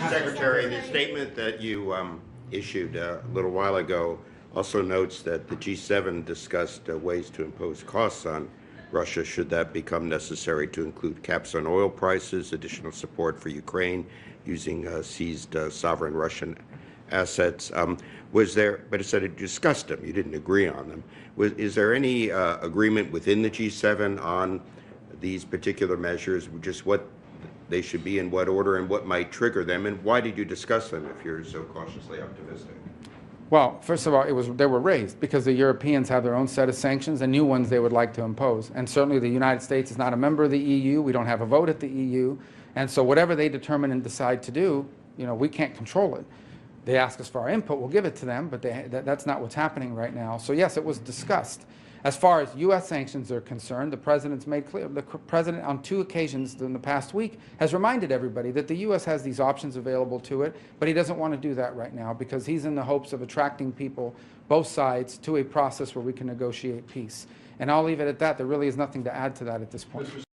Secretary, the statement that you issued a little while ago also notes that the G7 discussed ways to impose costs on Russia should that become necessary, to include caps on oil prices, additional support for Ukraine using seized sovereign Russian assets. Was there, but it said it discussed them, you didn't agree on them. Is there any agreement within the G7 on these particular measures, just what they should be in what order and what might trigger them, and why did you discuss them if you're so cautiously optimistic? Well, first of all, they were raised because the Europeans have their own set of sanctions and new ones they would like to impose. And certainly the United States is not a member of the EU. We don't have a vote at the EU. And so whatever they determine and decide to do, we can't control it. They ask us for our input, we'll give it to them, but that's not what's happening right now. So yes, it was discussed. As far as U.S. sanctions are concerned, the President's made clear, the President on 2 occasions in the past week has reminded everybody that the U.S. has these options available to it, but he doesn't want to do that right now because he's in the hopes of attracting people, both sides, to a process where we can negotiate peace. And I'll leave it at that. There really is nothing to add to that at this point.